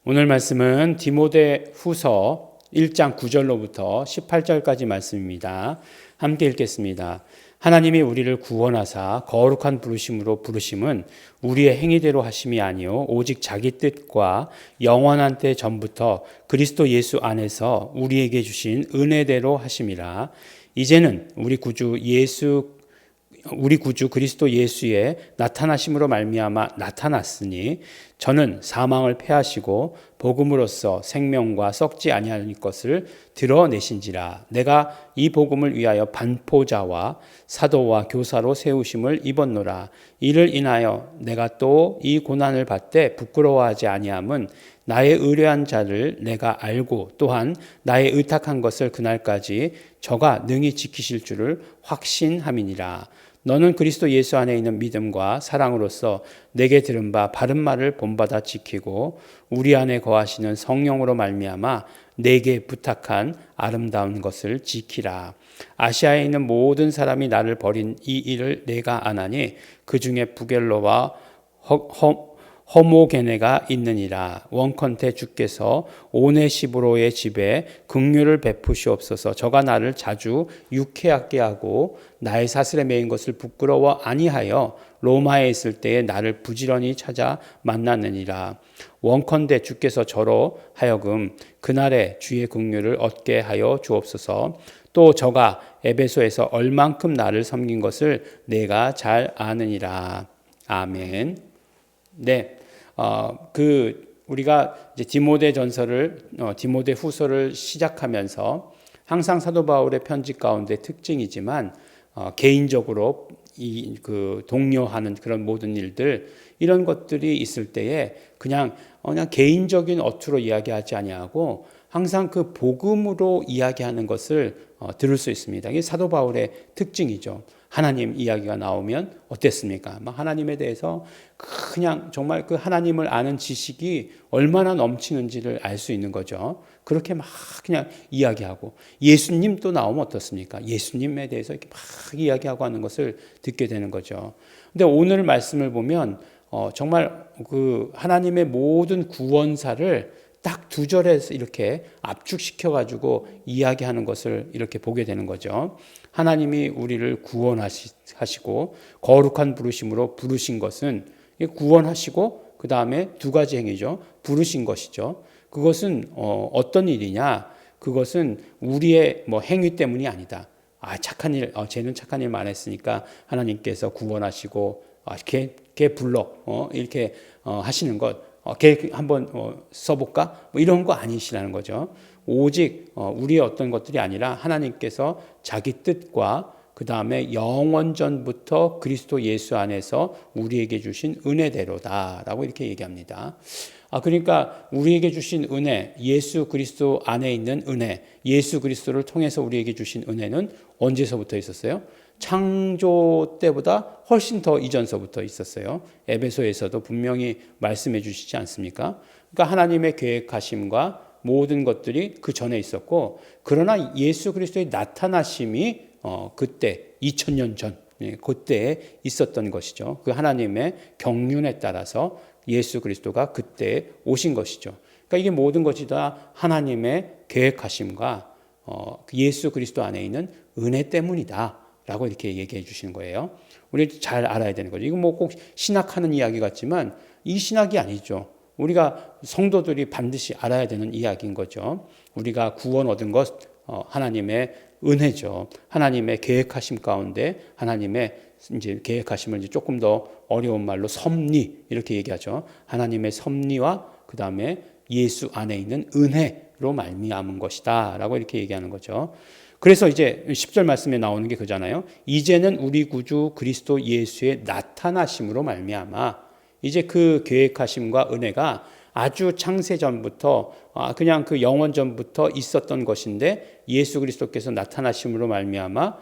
오늘 말씀은 디모데후서 1장 9절로부터 18절까지 말씀입니다. 함께 읽겠습니다. 하나님이 우리를 구원하사 거룩한 부르심으로 부르심은 우리의 행위대로 하심이 아니요 오직 자기 뜻과 영원한 때 전부터 그리스도 예수 안에서 우리에게 주신 은혜대로 하심이라. 이제는 우리 구주 그리스도 예수의 나타나심으로 말미암아 나타났으니 저는 사망을 패하시고 복음으로써 생명과 썩지 아니할 것을 드러내신지라. 내가 이 복음을 위하여 반포자와 사도와 교사로 세우심을 입었노라. 이를 인하여 내가 또 이 고난을 받되 부끄러워하지 아니함은 나의 의뢰한 자를 내가 알고 또한 나의 의탁한 것을 그날까지 저가 능히 지키실 줄을 확신함이니라. 너는 그리스도 예수 안에 있는 믿음과 사랑으로서 내게 들은 바 바른 말을 본받아 지키고 우리 안에 거하시는 성령으로 말미암아 내게 부탁한 아름다운 것을 지키라. 아시아에 있는 모든 사람이 나를 버린 이 일을 내가 아나니 그 중에 부겔로와 허모게네가 있느니라. 원컨대 주께서 오네시브로의 집에 긍휼을 베푸시옵소서. 저가 나를 자주 유쾌하게 하고 나의 사슬에 매인 것을 부끄러워 아니하여 로마에 있을 때에 나를 부지런히 찾아 만났느니라. 원컨대 주께서 저로 하여금 그날에 주의 긍휼을 얻게 하여 주옵소서. 또 저가 에베소에서 얼만큼 나를 섬긴 것을 내가 잘 아느니라. 아멘. 네, 우리가 이제 디모데 후서를 시작하면서 항상 사도 바울의 편지 가운데 특징이지만, 개인적으로 독려하는 그런 모든 일들, 이런 것들이 있을 때에 그냥 개인적인 어투로 이야기하지 아니하고 항상 그 복음으로 이야기하는 것을 들을 수 있습니다. 이게 사도 바울의 특징이죠. 하나님 이야기가 나오면 어땠습니까? 막 하나님에 대해서 그냥 정말 그 하나님을 아는 지식이 얼마나 넘치는지를 알 수 있는 거죠. 그렇게 막 그냥 이야기하고, 예수님 또 나오면 어떻습니까? 예수님에 대해서 이렇게 막 이야기하고 하는 것을 듣게 되는 거죠. 근데 오늘 말씀을 보면 정말 그 하나님의 모든 구원사를 딱 두 절에서 이렇게 압축시켜가지고 이야기하는 것을 이렇게 보게 되는 거죠. 하나님이 우리를 구원하시고 거룩한 부르심으로 부르신 것은 구원하시고 그 다음에 두 가지 행위죠. 부르신 것이죠. 그것은 어떤 일이냐? 그것은 우리의 행위 때문이 아니다. 착한 일, 쟤는 착한 일만 안 했으니까 하나님께서 구원하시고 걔 불러 이렇게 하시는 것. 걔 한번 써볼까? 이런 거 아니시라는 거죠. 오직 우리의 어떤 것들이 아니라 하나님께서 자기 뜻과 그 다음에 영원전부터 그리스도 예수 안에서 우리에게 주신 은혜대로다라고 이렇게 얘기합니다. 그러니까 우리에게 주신 은혜, 예수 그리스도 안에 있는 은혜, 예수 그리스도를 통해서 우리에게 주신 은혜는 언제서부터 있었어요? 창조 때보다 훨씬 더 이전서부터 있었어요. 에베소에서도 분명히 말씀해 주시지 않습니까? 그러니까 하나님의 계획하심과 모든 것들이 그 전에 있었고, 그러나 예수 그리스도의 나타나심이 그때 2000년 전 그때에 있었던 것이죠. 그 하나님의 경륜에 따라서 예수 그리스도가 그때 오신 것이죠. 그러니까 이게 모든 것이 다 하나님의 계획하심과 예수 그리스도 안에 있는 은혜 때문이다 라고 이렇게 얘기해 주시는 거예요. 우리 잘 알아야 되는 거죠. 이거 꼭 신학하는 이야기 같지만 이 신학이 아니죠. 우리가 성도들이 반드시 알아야 되는 이야기인 거죠. 우리가 구원 얻은 것 하나님의 은혜죠. 하나님의 계획하심 가운데 하나님의 이제 계획하심을 이제 조금 더 어려운 말로 섭리 이렇게 얘기하죠. 하나님의 섭리와 그 다음에 예수 안에 있는 은혜로 말미암은 것이다라고 이렇게 얘기하는 거죠. 그래서 이제 10절 말씀에 나오는 게 그잖아요. 이제는 우리 구주 그리스도 예수의 나타나심으로 말미암아, 이제 그 계획하심과 은혜가 아주 창세전부터 그냥 그 영원전부터 있었던 것인데 예수 그리스도께서 나타나심으로 말미암아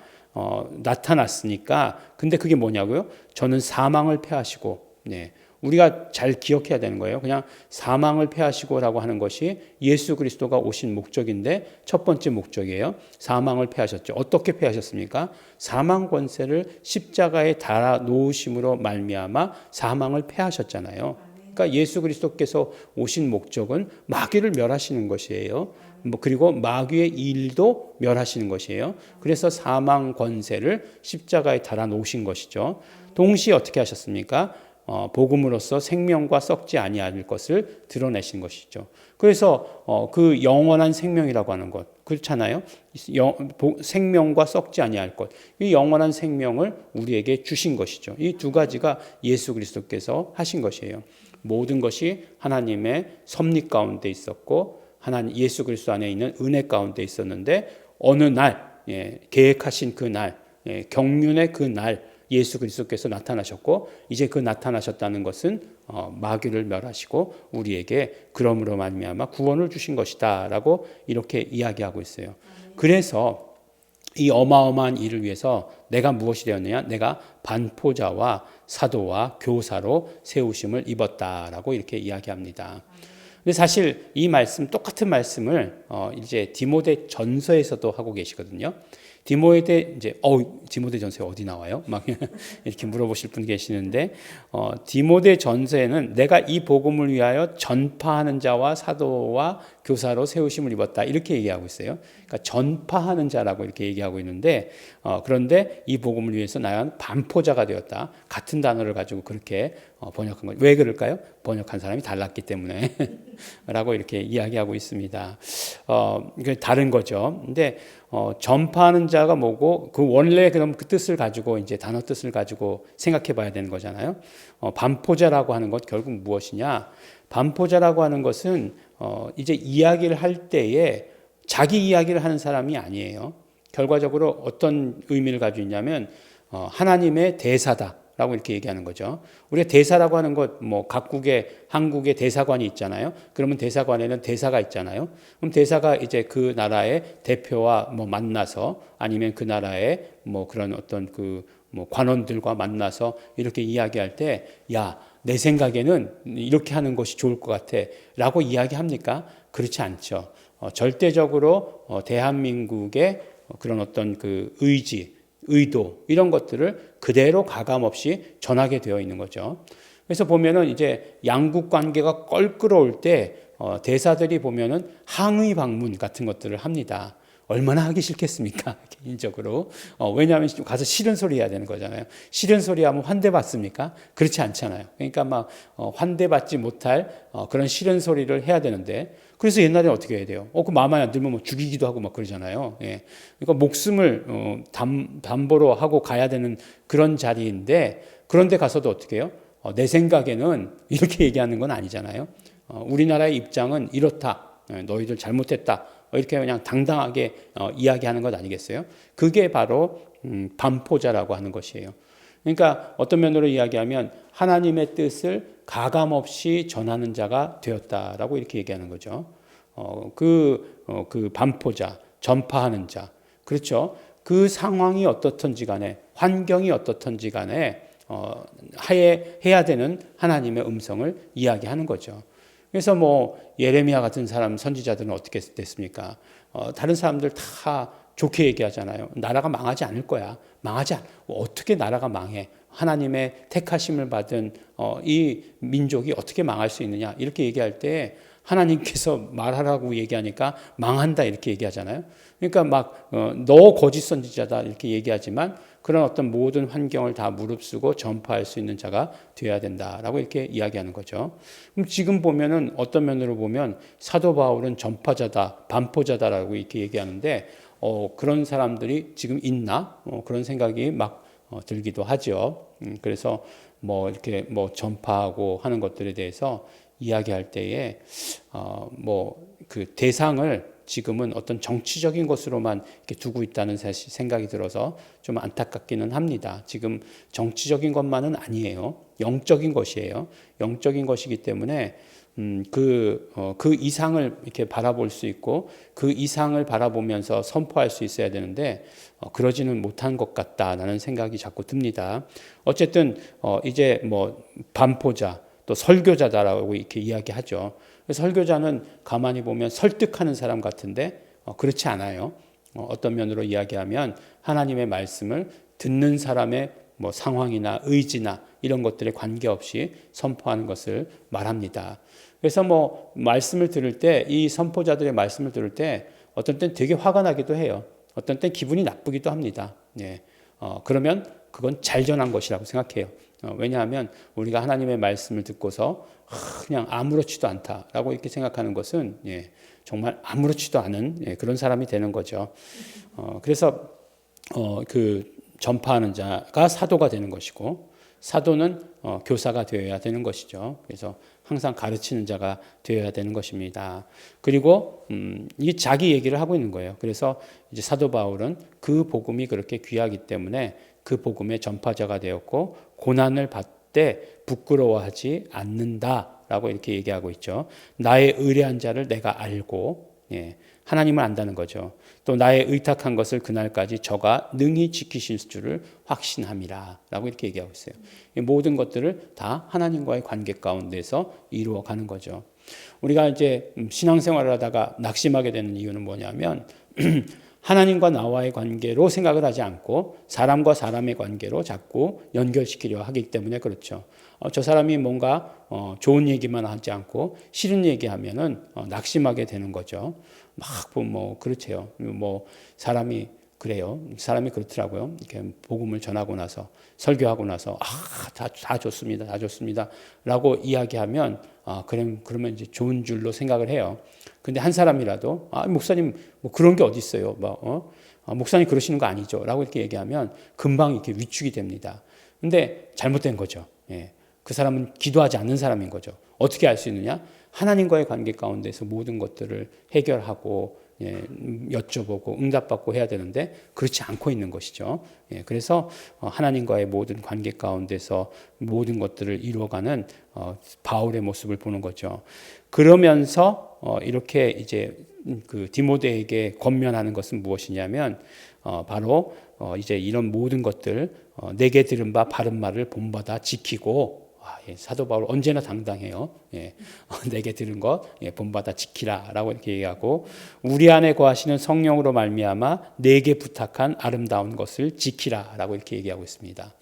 나타났으니까, 근데 그게 뭐냐고요? 저는 사망을 패하시고, 우리가 잘 기억해야 되는 거예요. 그냥 사망을 패하시고라고 하는 것이 예수 그리스도가 오신 목적인데 첫 번째 목적이에요. 사망을 패하셨죠. 어떻게 패하셨습니까? 사망 권세를 십자가에 달아 놓으심으로 말미암아 사망을 패하셨잖아요. 그러니까 예수 그리스도께서 오신 목적은 마귀를 멸하시는 것이에요. 그리고 마귀의 일도 멸하시는 것이에요. 그래서 사망 권세를 십자가에 달아 놓으신 것이죠. 동시에 어떻게 하셨습니까? 복음으로써 생명과 썩지 아니할 것을 드러내신 것이죠. 그래서 그 영원한 생명이라고 하는 것 그렇잖아요. 생명과 썩지 아니할 것, 이 영원한 생명을 우리에게 주신 것이죠. 이 두 가지가 예수 그리스도께서 하신 것이에요. 모든 것이 하나님의 섭리 가운데 있었고 하나님 예수 그리스도 안에 있는 은혜 가운데 있었는데 어느 날 계획하신 그 날, 경륜의 그 날 예수 그리스도께서 나타나셨고 이제 그 나타나셨다는 것은 마귀를 멸하시고 우리에게 그러므로 말미암아 구원을 주신 것이다라고 이렇게 이야기하고 있어요. 그래서 이 어마어마한 일을 위해서 내가 무엇이 되었느냐? 내가 반포자와 사도와 교사로 세우심을 입었다라고 이렇게 이야기합니다. 근데 사실 이 말씀 똑같은 말씀을 이제 디모데 전서에서도 하고 계시거든요. 디모데 전서에 어디 나와요? 막 이렇게 물어보실 분 계시는데 디모데 전서에는 내가 이 복음을 위하여 전파하는 자와 사도와 교사로 세우심을 입었다 이렇게 얘기하고 있어요. 그러니까 전파하는 자라고 이렇게 얘기하고 있는데 그런데 이 복음을 위해서 나는 반포자가 되었다. 같은 단어를 가지고 그렇게 번역한 거죠. 왜 그럴까요? 번역한 사람이 달랐기 때문에 라고 이렇게 이야기하고 있습니다. 다른 거죠. 근데 전파하는 자가 뭐고 그 원래 그럼 그 뜻을 가지고 이제 단어 뜻을 가지고 생각해 봐야 되는 거잖아요. 반포자라고 하는 것 결국 무엇이냐? 반포자라고 하는 것은 이제 이야기를 할 때에 자기 이야기를 하는 사람이 아니에요. 결과적으로 어떤 의미를 가지고 있냐면 하나님의 대사다. 라고 이렇게 얘기하는 거죠. 우리가 대사라고 하는 것, 각국의, 한국의 대사관이 있잖아요. 그러면 대사관에는 대사가 있잖아요. 그럼 대사가 이제 그 나라의 대표와 만나서 아니면 그 나라의 그런 어떤 관원들과 만나서 이렇게 이야기할 때, 야, 내 생각에는 이렇게 하는 것이 좋을 것 같아. 라고 이야기합니까? 그렇지 않죠. 절대적으로 대한민국의 그런 어떤 그 의도 이런 것들을 그대로 가감없이 전하게 되어 있는 거죠. 그래서 보면은 이제 양국 관계가 껄끄러울 때 대사들이 보면은 항의 방문 같은 것들을 합니다. 얼마나 하기 싫겠습니까? 개인적으로. 왜냐하면 가서 싫은 소리 해야 되는 거잖아요. 싫은 소리 하면 환대받습니까? 그렇지 않잖아요. 그러니까 막 환대받지 못할 그런 싫은 소리를 해야 되는데 그래서 옛날에 어떻게 해야 돼요? 그 마음에 안 들면 죽이기도 하고 막 그러잖아요. 예. 그러니까 목숨을 담보로 하고 가야 되는 그런 자리인데 그런데 가서도 어떻게 해요? 내 생각에는 이렇게 얘기하는 건 아니잖아요. 우리나라의 입장은 이렇다. 너희들 잘못했다. 이렇게 그냥 당당하게 이야기하는 것 아니겠어요? 그게 바로 반포자라고 하는 것이에요. 그러니까 어떤 면으로 이야기하면 하나님의 뜻을 가감없이 전하는 자가 되었다라고 이렇게 얘기하는 거죠. 그 반포자, 전파하는 자, 그렇죠. 그 상황이 어떻든지 간에 환경이 어떻든지 간에 해야 되는 하나님의 음성을 이야기하는 거죠. 그래서 예레미야 같은 사람 선지자들은 어떻게 됐습니까? 다른 사람들 다 좋게 얘기하잖아요. 나라가 망하지 않을 거야. 어떻게 나라가 망해? 하나님의 택하심을 받은 이 민족이 어떻게 망할 수 있느냐? 이렇게 얘기할 때 하나님께서 말하라고 얘기하니까 망한다 이렇게 얘기하잖아요. 그러니까 너 거짓 선지자다 이렇게 얘기하지만 그런 어떤 모든 환경을 다 무릅쓰고 전파할 수 있는 자가 되어야 된다라고 이렇게 이야기하는 거죠. 그럼 지금 보면은 어떤 면으로 보면 사도 바울은 전파자다, 반포자다라고 이렇게 얘기하는데 그런 사람들이 지금 있나? 그런 생각이 막 들기도 하죠. 그래서 이렇게 전파하고 하는 것들에 대해서 이야기할 때에 그 대상을 지금은 어떤 정치적인 것으로만 이렇게 두고 있다는 생각이 들어서 좀 안타깝기는 합니다. 지금 정치적인 것만은 아니에요. 영적인 것이에요. 영적인 것이기 때문에 그 이상을 이렇게 바라볼 수 있고 그 이상을 바라보면서 선포할 수 있어야 되는데 그러지는 못한 것 같다라는 생각이 자꾸 듭니다. 어쨌든 이제 반포자 또 설교자다라고 이렇게 이야기하죠. 설교자는 가만히 보면 설득하는 사람 같은데 그렇지 않아요. 어떤 면으로 이야기하면 하나님의 말씀을 듣는 사람의 뭐 상황이나 의지나 이런 것들에 관계없이 선포하는 것을 말합니다. 그래서 뭐 말씀을 들을 때, 이 선포자들의 말씀을 들을 때 어떤 땐 되게 화가 나기도 해요. 어떤 땐 기분이 나쁘기도 합니다. 예. 그러면 그건 잘 전한 것이라고 생각해요. 왜냐하면 우리가 하나님의 말씀을 듣고서 그냥 아무렇지도 않다라고 이렇게 생각하는 것은 정말 아무렇지도 않은 그런 사람이 되는 거죠. 그래서 그 전파하는 자가 사도가 되는 것이고, 사도는 교사가 되어야 되는 것이죠. 그래서 항상 가르치는 자가 되어야 되는 것입니다. 그리고 이 자기 얘기를 하고 있는 거예요. 그래서 이제 사도 바울은 그 복음이 그렇게 귀하기 때문에 그 복음의 전파자가 되었고, 고난을 받되 부끄러워하지 않는다라고 이렇게 얘기하고 있죠. 나의 의뢰한 자를 내가 알고, 하나님을 안다는 거죠. 또 나의 의탁한 것을 그날까지 저가 능히 지키실 줄을 확신함이라 라고 이렇게 얘기하고 있어요. 이 모든 것들을 다 하나님과의 관계 가운데서 이루어가는 거죠. 우리가 이제 신앙생활을 하다가 낙심하게 되는 이유는 뭐냐면 하나님과 나와의 관계로 생각을 하지 않고 사람과 사람의 관계로 자꾸 연결시키려 하기 때문에 그렇죠. 저 사람이 뭔가 좋은 얘기만 하지 않고 싫은 얘기하면은 낙심하게 되는 거죠. 막 뭐 그렇죠. 뭐 사람이 그래요. 사람이 그렇더라고요. 이렇게 복음을 전하고 나서 설교하고 나서 다 좋습니다, 다 좋습니다라고 이야기하면 그러면 이제 좋은 줄로 생각을 해요. 근데 한 사람이라도 목사님 뭐 그런 게 어디 있어요? 목사님 그러시는 거 아니죠?라고 이렇게 얘기하면 금방 이렇게 위축이 됩니다. 근데 잘못된 거죠. 그 사람은 기도하지 않는 사람인 거죠. 어떻게 알 수 있느냐? 하나님과의 관계 가운데서 모든 것들을 해결하고 여쭤보고 응답받고 해야 되는데 그렇지 않고 있는 것이죠. 그래서 하나님과의 모든 관계 가운데서 모든 것들을 이루어가는 바울의 모습을 보는 거죠. 그러면서 이렇게 이제 그 디모데에게 권면하는 것은 무엇이냐면 바로 이제 이런 모든 것들 내게 들은 바 바른 말을 본받아 지키고, 사도 바울 언제나 당당해요. 내게 들은 것 본받아 지키라라고 이렇게 얘기하고, 우리 안에 거하시는 성령으로 말미암아 내게 부탁한 아름다운 것을 지키라라고 이렇게 얘기하고 있습니다.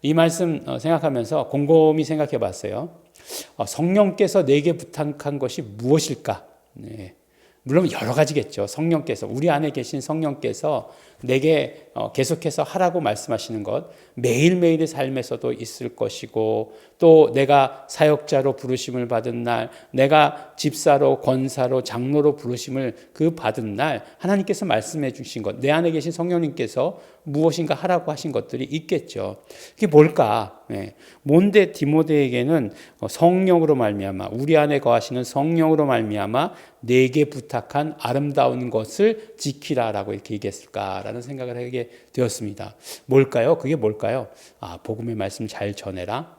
이 말씀 생각하면서 곰곰이 생각해봤어요. 성령께서 내게 부탁한 것이 무엇일까? 물론 여러 가지겠죠. 성령께서, 우리 안에 계신 성령께서 내게 계속해서 하라고 말씀하시는 것, 매일매일의 삶에서도 있을 것이고, 또 내가 사역자로 부르심을 받은 날, 내가 집사로, 권사로, 장로로 부르심을 받은 날 하나님께서 말씀해 주신 것, 내 안에 계신 성령님께서 무엇인가 하라고 하신 것들이 있겠죠. 그게 뭘까? 뭔데 디모데에게는 성령으로 말미암아, 우리 안에 거하시는 성령으로 말미암아 내게 부탁한 아름다운 것을 지키라라고 이렇게 얘기했을까라는 생각을 하게 되었습니다. 뭘까요? 그게 뭘까요? 복음의 말씀 잘 전해라.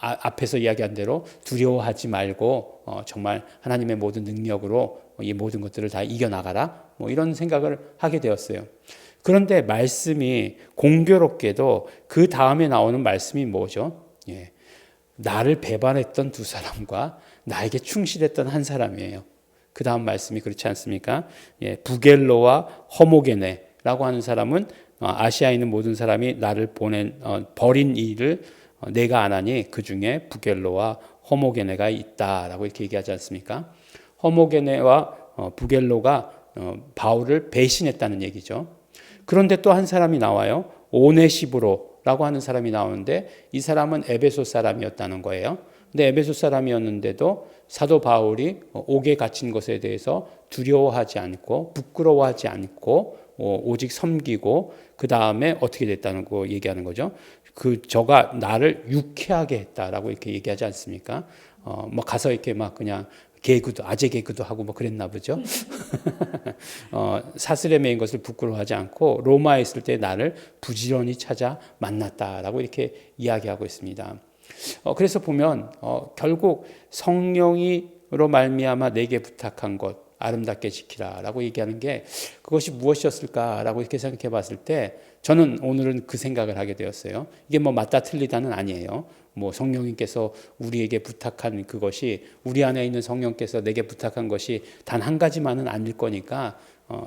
앞에서 이야기한 대로 두려워하지 말고 정말 하나님의 모든 능력으로 이 모든 것들을 다 이겨나가라. 이런 생각을 하게 되었어요. 그런데 말씀이 공교롭게도 그 다음에 나오는 말씀이 뭐죠? 나를 배반했던 두 사람과 나에게 충실했던 한 사람이에요. 그 다음 말씀이 그렇지 않습니까? 부겔로와 허모게네라고 하는 사람은 아시아에 있는 모든 사람이 나를 버린 일을 내가 안 하니 그 중에 부겔로와 허모게네가 있다라고 이렇게 얘기하지 않습니까? 허모게네와 부겔로가 바울을 배신했다는 얘기죠. 그런데 또 한 사람이 나와요. 오네시브로라고 하는 사람이 나오는데 이 사람은 에베소 사람이었다는 거예요. 근데 에베소 사람이었는데도 사도 바울이 옥에 갇힌 것에 대해서 두려워하지 않고 부끄러워하지 않고 오직 섬기고, 그 다음에 어떻게 됐다는 거 얘기하는 거죠. 저가 나를 유쾌하게 했다라고 이렇게 얘기하지 않습니까? 가서 이렇게 막 그냥 아재 개그도 하고 그랬나 보죠. 사슬에 매인 것을 부끄러워하지 않고 로마에 있을 때 나를 부지런히 찾아 만났다라고 이렇게 이야기하고 있습니다. 그래서 보면 결국 성령으로 말미암아 내게 부탁한 것 아름답게 지키라라고 얘기하는 게 그것이 무엇이었을까라고 이렇게 생각해 봤을 때 저는 오늘은 그 생각을 하게 되었어요. 이게 맞다 틀리다는 아니에요. 성령님께서 우리에게 부탁한 그것이, 우리 안에 있는 성령께서 내게 부탁한 것이 단 한 가지만은 아닐 거니까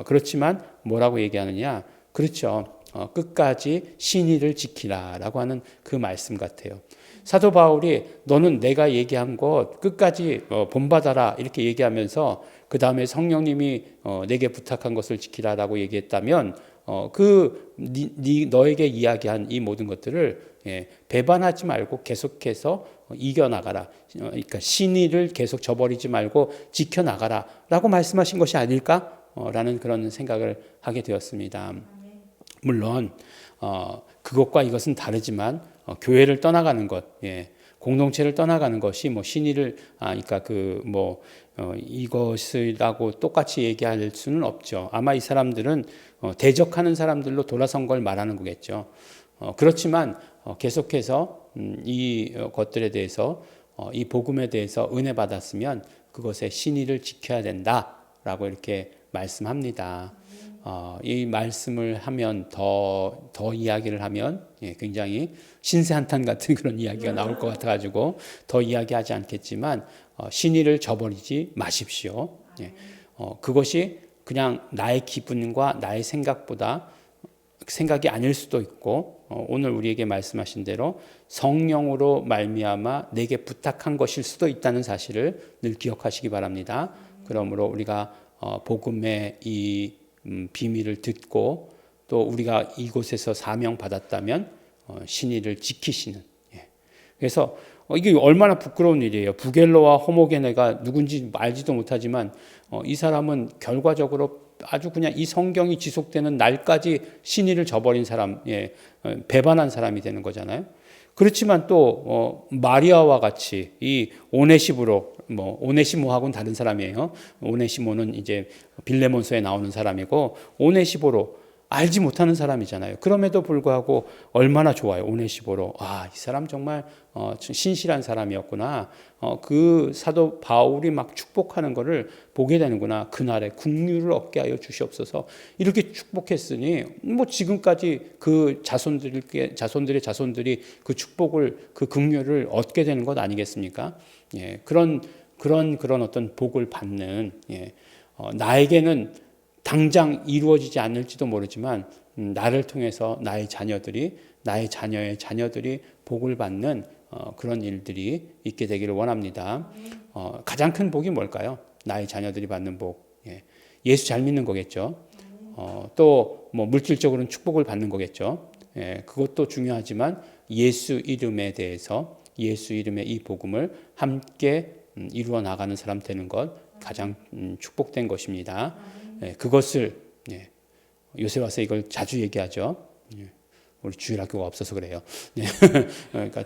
그렇지만 뭐라고 얘기하느냐? 그렇죠. 끝까지 신의를 지키라라고 하는 그 말씀 같아요. 사도 바울이 너는 내가 얘기한 것 끝까지 본받아라 이렇게 얘기하면서 그 다음에 성령님이 내게 부탁한 것을 지키라라고 얘기했다면 너에게 이야기한 이 모든 것들을 배반하지 말고 계속해서 이겨나가라. 그러니까 신의를 계속 저버리지 말고 지켜나가라 라고 말씀하신 것이 아닐까라는 그런 생각을 하게 되었습니다. 물론 그것과 이것은 다르지만 교회를 떠나가는 것, 공동체를 떠나가는 것이 신의를 그러니까 이것이라고 똑같이 얘기할 수는 없죠. 아마 이 사람들은 대적하는 사람들로 돌아선 걸 말하는 거겠죠. 그렇지만 계속해서 이 것들에 대해서 이 복음에 대해서 은혜 받았으면 그것의 신의를 지켜야 된다라고 이렇게 말씀합니다. 이 말씀을 하면 더 이야기를 하면 굉장히 신세한탄 같은 그런 이야기가 나올 것 같아가지고 더 이야기하지 않겠지만 신의를 저버리지 마십시오. 그것이 그냥 나의 기분과 나의 생각이 아닐 수도 있고 오늘 우리에게 말씀하신 대로 성령으로 말미암아 내게 부탁한 것일 수도 있다는 사실을 늘 기억하시기 바랍니다. 그러므로 우리가 복음의 이 비밀을 듣고 또 우리가 이곳에서 사명 받았다면 신의를 지키시는. 그래서 이게 얼마나 부끄러운 일이에요. 부겔로와 호모게네가 누군지 알지도 못하지만 이 사람은 결과적으로 아주 그냥 이 성경이 지속되는 날까지 신의를 저버린 사람, 배반한 사람이 되는 거잖아요. 그렇지만 또 마리아와 같이 이 오네시모하고는 다른 사람이에요. 오네시모는 이제 빌레몬서에 나오는 사람이고 오네시보로 알지 못하는 사람이잖아요. 그럼에도 불구하고 얼마나 좋아요. 오네시보로 이 사람 정말 신실한 사람이었구나. 그 사도 바울이 막 축복하는 거를 보게 되는구나. 그날에 긍휼을 얻게 하여 주시옵소서. 이렇게 축복했으니 지금까지 그 자손들의 자손들이 그 축복을 그 긍휼을 얻게 되는 것 아니겠습니까? 그런 어떤 복을 받는 나에게는 당장 이루어지지 않을지도 모르지만 나를 통해서 나의 자녀의 자녀들이 복을 받는 그런 일들이 있게 되기를 원합니다. 가장 큰 복이 뭘까요? 나의 자녀들이 받는 복. 예수 잘 믿는 거겠죠. 또 물질적으로는 축복을 받는 거겠죠. 그것도 중요하지만 예수 이름에 대해서 예수 이름의 이 복음을 함께 이루어 나가는 사람 되는 것 가장 축복된 것입니다. 그것을 요새 와서 이걸 자주 얘기하죠. 우리 주일학교가 없어서 그래요. 그러니까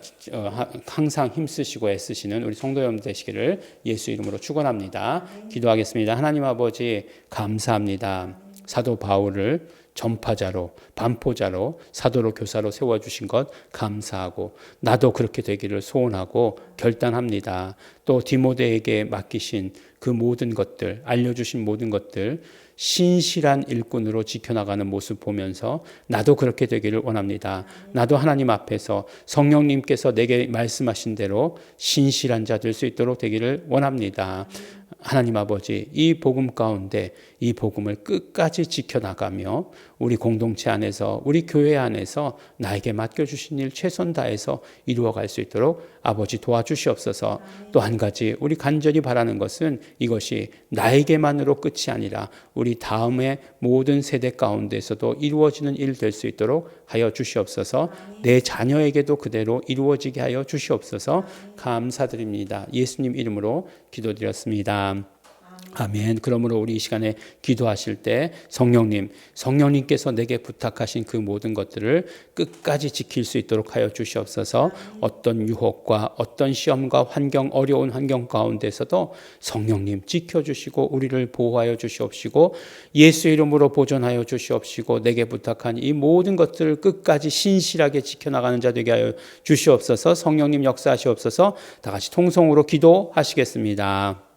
항상 힘쓰시고 애쓰시는 우리 성도 여러분 되시기를 예수 이름으로 축원합니다. 기도하겠습니다. 하나님 아버지 감사합니다. 사도 바울을 전파자로 반포자로 사도로 교사로 세워주신 것 감사하고 나도 그렇게 되기를 소원하고 결단합니다. 또 디모데에게 맡기신 그 모든 것들 알려주신 모든 것들 신실한 일꾼으로 지켜나가는 모습 보면서 나도 그렇게 되기를 원합니다. 나도 하나님 앞에서 성령님께서 내게 말씀하신 대로 신실한 자 될 수 있도록 되기를 원합니다. 하나님 아버지 이 복음 가운데 이 복음을 끝까지 지켜나가며 우리 공동체 안에서 우리 교회 안에서 나에게 맡겨주신 일 최선 다해서 이루어갈 수 있도록 아버지 도와주시옵소서. 또 한 가지 우리 간절히 바라는 것은 이것이 나에게만으로 끝이 아니라 우리 다음의 모든 세대 가운데서도 이루어지는 일 될 수 있도록 하여 주시옵소서. 내 자녀에게도 그대로 이루어지게 하여 주시옵소서. 감사드립니다. 예수님 이름으로 기도드렸습니다. 아멘. 그러므로 우리 이 시간에 기도하실 때 성령님께서 내게 부탁하신 그 모든 것들을 끝까지 지킬 수 있도록 하여 주시옵소서. 어떤 유혹과 어떤 시험과 어려운 환경 가운데서도 성령님 지켜주시고 우리를 보호하여 주시옵시고 예수 이름으로 보존하여 주시옵시고 내게 부탁한 이 모든 것들을 끝까지 신실하게 지켜나가는 자 되게 하여 주시옵소서. 성령님 역사하시옵소서. 다 같이 통성으로 기도하시겠습니다.